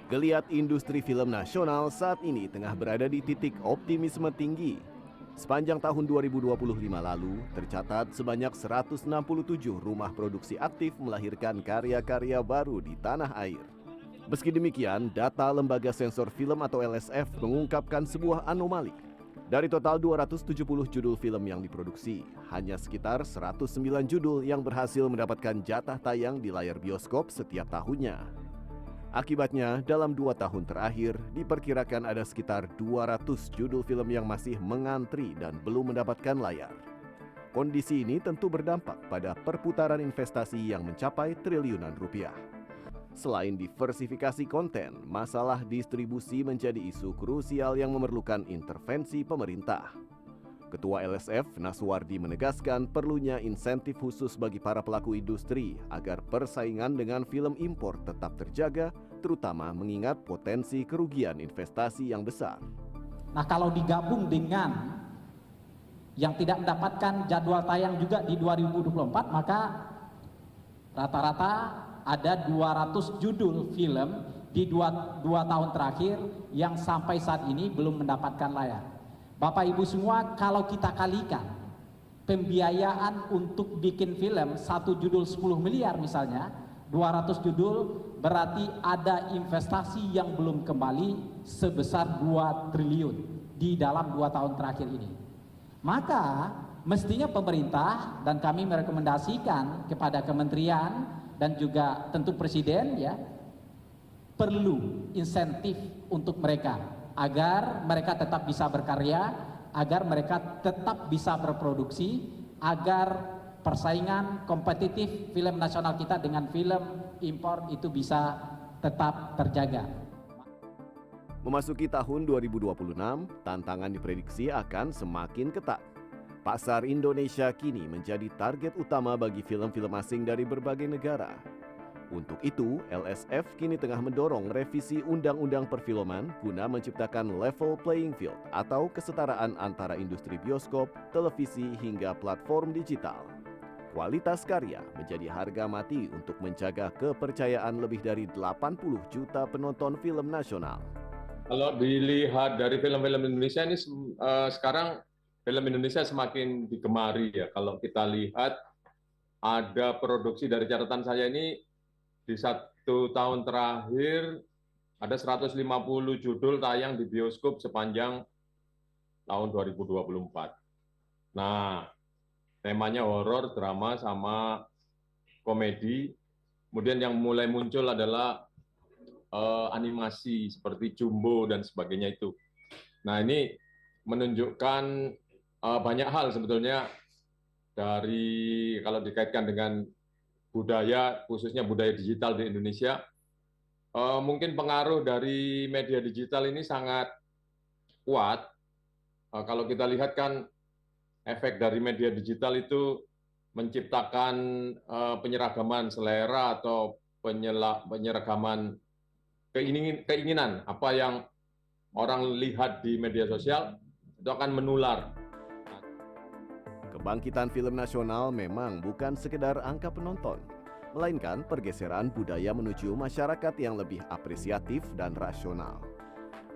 Geliat industri film nasional saat ini tengah berada di titik optimisme tinggi. Sepanjang tahun 2025 lalu, tercatat sebanyak 167 rumah produksi aktif melahirkan karya-karya baru di tanah air. Meski demikian, data Lembaga Sensor Film atau LSF mengungkapkan sebuah anomali. Dari total 270 judul film yang diproduksi, hanya sekitar 109 judul yang berhasil mendapatkan jatah tayang di layar bioskop setiap tahunnya. Akibatnya, dalam 2 tahun terakhir, diperkirakan ada sekitar 200 judul film yang masih mengantri dan belum mendapatkan layar. Kondisi ini tentu berdampak pada perputaran investasi yang mencapai triliunan rupiah. Selain diversifikasi konten, masalah distribusi menjadi isu krusial yang memerlukan intervensi pemerintah. Ketua LSF, Naswardi, menegaskan perlunya insentif khusus bagi para pelaku industri agar persaingan dengan film impor tetap terjaga, terutama mengingat potensi kerugian investasi yang besar. Nah, kalau digabung dengan yang tidak mendapatkan jadwal tayang juga di 2024, maka rata-rata ada 200 judul film di dua tahun terakhir yang sampai saat ini belum mendapatkan layar. Bapak Ibu semua, kalau kita kalikan pembiayaan untuk bikin film satu judul 10 miliar misalnya, 200 judul berarti ada investasi yang belum kembali sebesar 2 triliun di dalam 2 tahun terakhir ini. Maka mestinya pemerintah, dan kami merekomendasikan kepada kementerian dan juga tentu presiden, ya, perlu insentif untuk mereka agar mereka tetap bisa berkarya, agar mereka tetap bisa berproduksi, agar persaingan kompetitif film nasional kita dengan film impor itu bisa tetap terjaga. Memasuki tahun 2026, tantangan diprediksi akan semakin ketat. Pasar Indonesia kini menjadi target utama bagi film-film asing dari berbagai negara. Untuk itu, LSF kini tengah mendorong revisi Undang-Undang Perfilman guna menciptakan level playing field atau kesetaraan antara industri bioskop, televisi, hingga platform digital. Kualitas karya menjadi harga mati untuk menjaga kepercayaan lebih dari 80 juta penonton film nasional. Kalau dilihat dari film-film Indonesia ini sekarang film Indonesia semakin digemari ya. Kalau kita lihat ada produksi dari catatan saya ini, di 1 tahun terakhir ada 150 judul tayang di bioskop sepanjang tahun 2024. Nah, temanya horor, drama, sama komedi. Kemudian yang mulai muncul adalah animasi seperti Jumbo dan sebagainya itu. Nah, ini menunjukkan banyak hal sebetulnya dari kalau dikaitkan dengan budaya, khususnya budaya digital di Indonesia. Mungkin pengaruh dari media digital ini sangat kuat. Kalau kita lihat kan efek dari media digital itu menciptakan penyeragaman selera atau penyeragaman keinginan. Apa yang orang lihat di media sosial itu akan menular. Kebangkitan film nasional memang bukan sekedar angka penonton, melainkan pergeseran budaya menuju masyarakat yang lebih apresiatif dan rasional.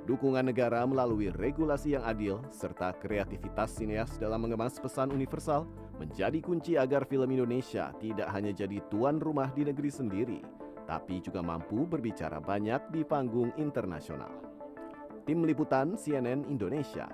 Dukungan negara melalui regulasi yang adil serta kreativitas sineas dalam mengemas pesan universal menjadi kunci agar film Indonesia tidak hanya jadi tuan rumah di negeri sendiri, tapi juga mampu berbicara banyak di panggung internasional. Tim Liputan CNN Indonesia.